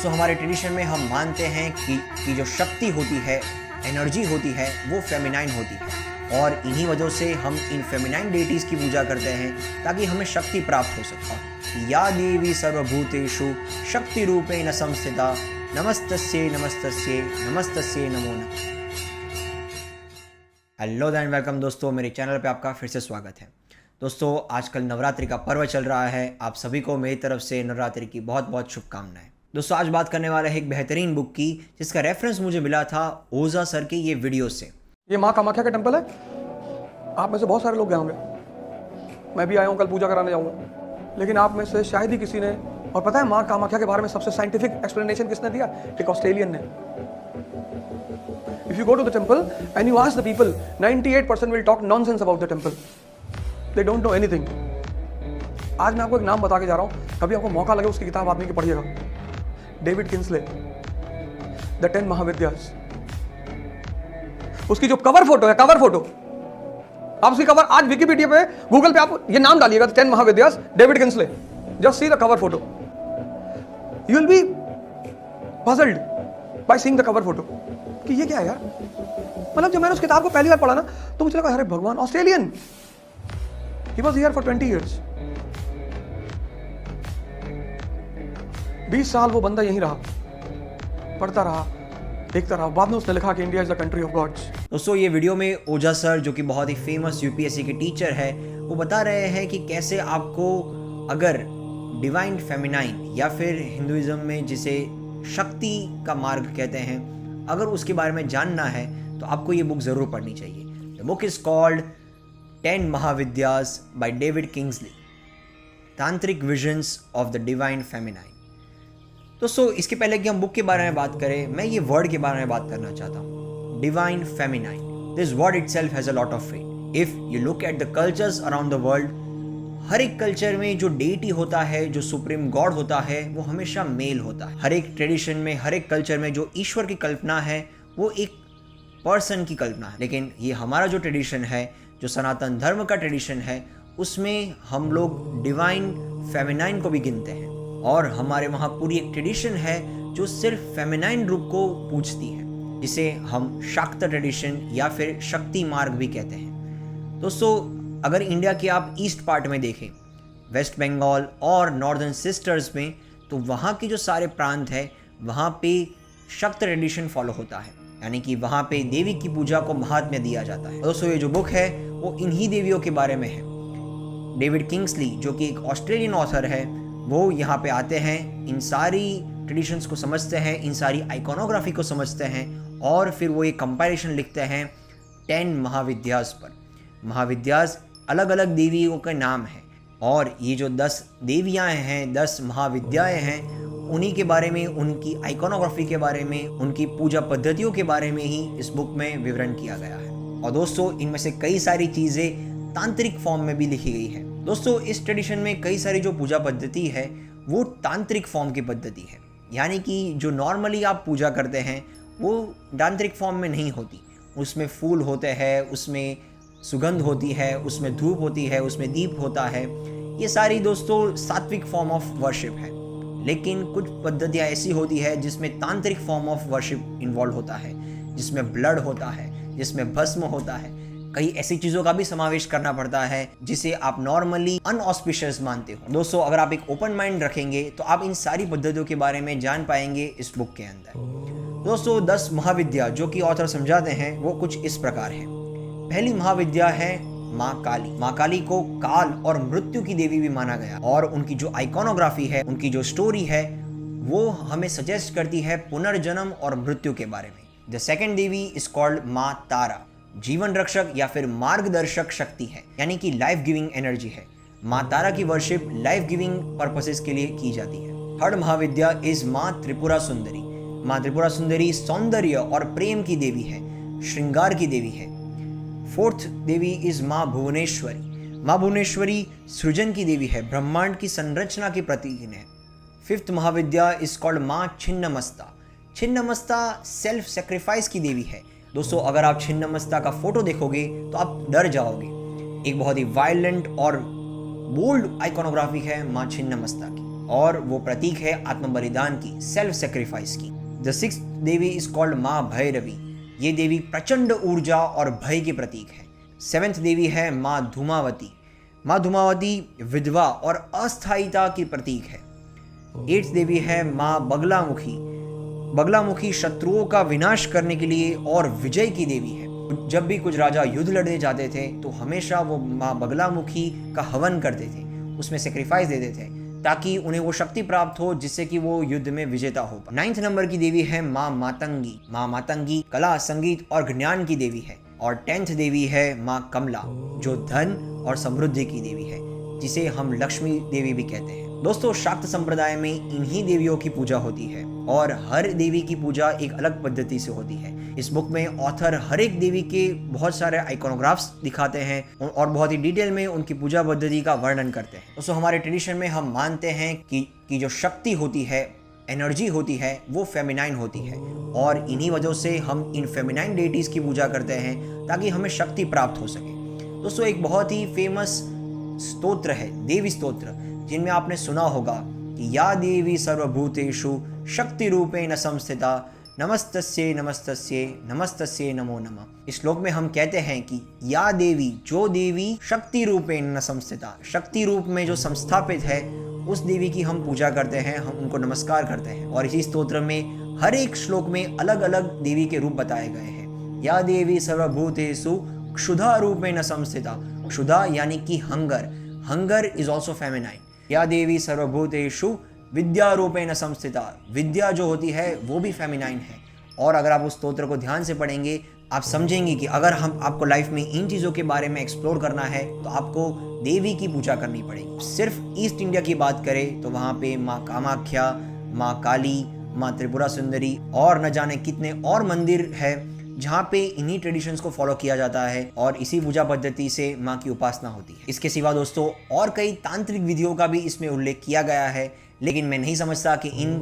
दोस्तों हमारे ट्रेडिशन में हम मानते हैं कि जो शक्ति होती है, एनर्जी होती है, वो फेमिनाइन होती है और इन्हीं वजहों से हम इन फेमिनाइन डेटीज़ की पूजा करते हैं ताकि हमें शक्ति प्राप्त हो सके। या देवी सर्वभूतेषु शक्ति रूपेण संस्थिता नमस्तस्यै नमस्तस्यै नमस्तस्यै नमो नमः। हेलो एंड वेलकम दोस्तों, मेरे चैनल पे आपका फिर से स्वागत है। दोस्तों आजकल नवरात्रि का पर्व चल रहा है, आप सभी को मेरी तरफ से नवरात्रि की बहुत बहुत शुभकामनाएं। दोस्तों आज बात करने वाला है एक बेहतरीन बुक की जिसका रेफरेंस मुझे मिला था ओझा सर के ये वीडियो से। ये माँ कामाख्या का टेम्पल है। आप में से बहुत सारे लोग गए होंगे, मैं भी आया हूँ, कल पूजा कराने जाऊँगा। लेकिन आप में से शायद ही किसी ने, और पता है माँ कामाख्या के बारे में सबसे साइंटिफिक एक्सप्लेनेशन किसने दिया? एक ऑस्ट्रेलियन ने। If you go to the temple and you ask the people, 98% will talk nonsense about the temple. They don't know anything. आज मैं आपको एक नाम बता के जा रहा हूँ, कभी आपको मौका लगे उसकी किताब आदमी की पढ़िएगा। David Kinsley, the 10 Mahavidyas. उसकी जो कवर फोटो है, कवर फोटो, आप उसकी कवर आज विकिपीडिया पे, गूगल पे आप ये नाम डालिएगा, 10 Mahavidyas, David Kinsley. Just see the cover photo, you will be puzzled by seeing the cover photo कि ये क्या है यार। मतलब जब मैंने उस किताब को पहली बार पढ़ा ना तो मुझे लगा अरे भगवान, Australian, he was here for 20 years. 20 साल वो बंदा यहीं रहा, पढ़ता रहा, देखता रहा। बाद में उसने लिखा कि India is the country of gods. दोस्तों ये वीडियो में ओझा सर जो कि बहुत ही फेमस यूपीएससी के टीचर है, वो बता रहे हैं कि कैसे आपको अगर डिवाइन फेमिनाइन या फिर हिंदुइज्म में जिसे शक्ति का मार्ग कहते हैं, अगर उसके बारे में जानना है तो आपको ये बुक ज़रूर पढ़नी चाहिए। The book is called 10 Mahavidyas by David Kingsley, tantric visions of the divine feminine. दोस्तों इसके पहले कि हम बुक के बारे में बात करें, मैं ये वर्ड के बारे में बात करना चाहता हूँ, divine feminine. This word itself has a lot of weight. If you look at the cultures around the world, हर एक कल्चर में जो डेटी होता है, जो सुप्रीम गॉड होता है, वो हमेशा मेल होता है। हर एक ट्रेडिशन में, हर एक कल्चर में जो ईश्वर की कल्पना है वो एक पर्सन की कल्पना है। लेकिन ये हमारा जो ट्रेडिशन है, जो सनातन धर्म का ट्रेडिशन है, उसमें हम लोग डिवाइन फेमिनाइन को भी गिनते हैं और हमारे वहाँ पूरी एक ट्रेडिशन है जो सिर्फ फेमिनाइन रूप को पूजती है, जिसे हम शाक्त ट्रेडिशन या फिर शक्ति मार्ग भी कहते हैं। दोस्तों अगर इंडिया के आप ईस्ट पार्ट में देखें, वेस्ट बंगाल और नॉर्दर्न सिस्टर्स में, तो वहाँ के जो सारे प्रांत है वहाँ पे शक्त ट्रेडिशन फॉलो होता है, यानी कि वहाँ पे देवी की पूजा को महात्म्य दिया जाता है। दोस्तों ये जो बुक है वो इन्हीं देवियों के बारे में है। डेविड किंग्सली जो कि एक ऑस्ट्रेलियन ऑथर है, वो यहाँ पे आते हैं, इन सारी ट्रेडिशंस को समझते हैं, इन सारी आइकोनोग्राफी को समझते हैं और फिर वो एक कंपैरिजन लिखते हैं 10 महाविद्यास पर। महाविद्यास अलग अलग देवियों के नाम हैं और ये जो 10 देवियाँ हैं, 10 महाविद्याएँ हैं, उन्हीं के बारे में, उनकी आइकोनोग्राफी के बारे में, उनकी पूजा पद्धतियों के बारे में ही इस बुक में विवरण किया गया है। और दोस्तों इनमें से कई सारी चीज़ें तांत्रिक फॉर्म में भी लिखी गई है। दोस्तों इस ट्रेडिशन में कई सारी जो पूजा पद्धति है वो तांत्रिक फॉर्म की पद्धति है, यानी कि जो नॉर्मली आप पूजा करते हैं वो तांत्रिक फॉर्म में नहीं होती। उसमें फूल होते हैं, उसमें सुगंध होती है, उसमें धूप होती है, उसमें दीप होता है। ये सारी दोस्तों सात्विक फॉर्म ऑफ वर्शिप है। लेकिन कुछ पद्धतियाँ ऐसी होती है जिसमें तांत्रिक फॉर्म ऑफ वर्शिप इन्वॉल्व होता है, जिसमें ब्लड होता है, जिसमें भस्म होता है, कई ऐसी चीज़ों का भी समावेश करना पड़ता है जिसे आप नॉर्मली अनऑस्पिशियस मानते हो। दोस्तों अगर आप एक ओपन माइंड रखेंगे तो आप इन सारी पद्धतियों के बारे में जान पाएंगे इस बुक के अंदर। दोस्तों 10 महाविद्या जो कि ऑथर समझाते हैं वो कुछ इस प्रकार है। पहली महाविद्या है माँ काली। माँ काली को काल और मृत्यु की देवी भी माना गया और उनकी जो आइकोनोग्राफी है, उनकी जो स्टोरी है, वो हमें सजेस्ट करती है पुनर्जन्म और मृत्यु के बारे में। The second Devi is called माँ तारा, जीवन रक्षक या फिर मार्गदर्शक शक्ति है, यानी कि लाइफ गिविंग एनर्जी है। माँ तारा की वर्शिप लाइफ गिविंग पर्पसेस के लिए की जाती है। थर्ड महाविद्या इज माँ त्रिपुरा सुंदरी। माँ त्रिपुरा सुंदरी सौंदर्य और प्रेम की देवी है, श्रृंगार की देवी है। फोर्थ देवी इज माँ भुवनेश्वरी। माँ भुवनेश्वरी सृजन की देवी है, ब्रह्मांड की संरचना की प्रतीक है। फिफ्थ महाविद्या इज कॉल्ड माँ छिन्नमस्ता। छिन्नमस्ता सेल्फ सेक्रीफाइस की देवी है। दोस्तों अगर आप छिन्नमस्ता का फोटो देखोगे तो आप डर जाओगे। एक बहुत ही वायलेंट और बोल्ड आइकोनोग्राफी है माँ छिन्नमस्ता की। और वो प्रतीक है आत्म बलिदान की, सेल्फ सेक्रीफाइस की। The sixth Devi is called माँ भैरवी। ये देवी प्रचंड ऊर्जा और भय की प्रतीक है। सेवेंथ देवी है माँ धूमावती। माँ धूमावती विधवा और अस्थायीता की प्रतीक है। एट्थ देवी है माँ बगलामुखी। बगलामुखी शत्रुओं का विनाश करने के लिए और विजय की देवी है। जब भी कुछ राजा युद्ध लड़ने जाते थे तो हमेशा वो माँ बगलामुखी का हवन करते थे, उसमें सेक्रीफाइस देते थे ताकि उन्हें वो शक्ति प्राप्त हो जिससे कि वो युद्ध में विजेता हो। 9th नंबर की देवी है माँ मातंगी। माँ मातंगी कला, संगीत और ज्ञान की देवी है। और 10th देवी है माँ कमला, जो धन और समृद्धि की देवी है, जिसे हम लक्ष्मी देवी भी कहते हैं। दोस्तों, शाक्त संप्रदाय में इन्हीं देवियों की पूजा होती है और हर देवी की पूजा एक अलग पद्धति से होती है। इस बुक में ऑथर हर एक देवी के बहुत सारे आइकोनोग्राफ्स दिखाते हैं और बहुत ही डिटेल में उनकी पूजा पद्धति का वर्णन करते हैं। दोस्तों, हमारे ट्रेडिशन में हम मानते हैं कि जो शक्ति होती है, एनर्जी होती है, वो फेमिनाइन होती है और इन्हीं वजह से हम इन फेमिनाइन डेटीज की पूजा करते हैं ताकि हमें शक्ति प्राप्त हो सके। दोस्तों, एक बहुत ही फेमस स्तोत्र है देवी स्तोत्र, जिनमें आपने सुना होगा कि या देवी सर्वभूतेषु शक्ति रूपेण संस्थिता नमस्तस्ये नमस्तस्ये नमस्तस्ये नमो नमः। इस श्लोक में हम कहते हैं कि या देवी, जो देवी शक्ति रूपेण संस्थिता, शक्ति रूप में जो संस्थापित है, उस देवी की हम पूजा करते हैं, हम उनको नमस्कार करते हैं। और इसी स्तोत्र में हर एक श्लोक में अलग अलग देवी के रूप बताए गए हैं। या देवी सर्वभूतेषु क्षुधा रूपेण संस्थिता। क्षुधा यानी कि hunger, hunger is also feminine. या देवी सर्वभूतेषु विद्या रूपेण संस्थिता। विद्या जो होती है वो भी फेमिनाइन है। और अगर आप उस स्तोत्र को ध्यान से पढ़ेंगे, आप समझेंगे कि अगर आपको लाइफ में इन चीज़ों के बारे में एक्सप्लोर करना है तो आपको देवी की पूजा करनी पड़ेगी। सिर्फ ईस्ट इंडिया की बात करें तो वहाँ पे माँ कामाख्या, माँ काली, माँ त्रिपुरा सुंदरी और न जाने कितने और मंदिर है जहाँ पे इन्हीं ट्रेडिशंस को फॉलो किया जाता है और इसी पूजा पद्धति से माँ की उपासना होती है। इसके सिवा दोस्तों और कई तांत्रिक विधियों का भी इसमें उल्लेख किया गया है, लेकिन मैं नहीं समझता कि इन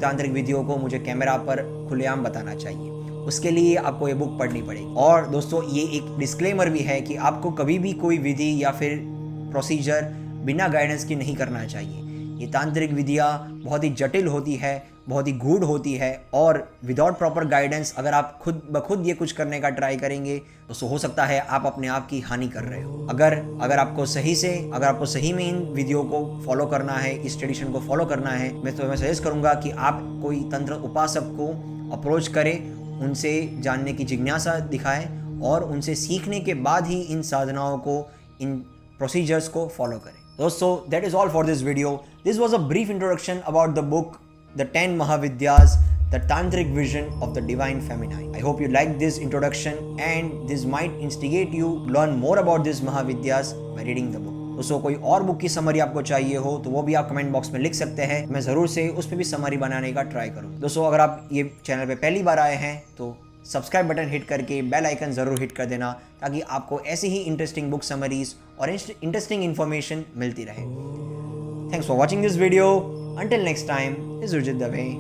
तांत्रिक विधियों को मुझे कैमरा पर खुलेआम बताना चाहिए। उसके लिए आपको ये बुक पढ़नी पड़ेगी। और दोस्तों, ये एक डिस्क्लेमर भी है कि आपको कभी भी कोई विधि या फिर प्रोसीजर बिना गाइडेंस के नहीं करना चाहिए। ये तांत्रिक विधियाँ बहुत ही जटिल होती है, बहुत ही गूढ़ होती है और विदाउट प्रॉपर गाइडेंस अगर आप खुद ब खुद ये कुछ करने का ट्राई करेंगे तो हो सकता है आप अपने आप की हानि कर रहे हो। अगर आपको सही में इन विधियों को फॉलो करना है, इस ट्रेडिशन को फॉलो करना है, मैं सजेस्ट करूँगा कि आप कोई तंत्र उपासक को अप्रोच करें, उनसे जानने की जिज्ञासा दिखाएं और उनसे सीखने के बाद ही इन साधनाओं को, इन प्रोसीजर्स को फॉलो करें। दोस्तों, that is all for this video. This was a brief introduction about the book The 10 Mahavidyas, the Tantric Vision of the Divine Feminine. I hope you liked this introduction and this might instigate you to learn more about these Mahavidyas by reading the book. दोस्तों, कोई और book की summary आपको चाहिए हो तो वो भी आप कमेंट बॉक्स में लिख सकते हैं, मैं ज़रूर से उस पर भी समरी बनाने का ट्राई करूँ। दोस्तों, अगर आप ये चैनल पे पहली बार आए हैं तो सब्सक्राइब बटन हिट करके बेल आइकन ज़रूर हिट कर देना ताकि आपको ऐसी ही इंटरेस्टिंग बुक समरीज और इंटरेस्टिंग इन्फॉर्मेशन मिलती रहे। Thanks for watching this video. Until next time, this is Urjit Dave.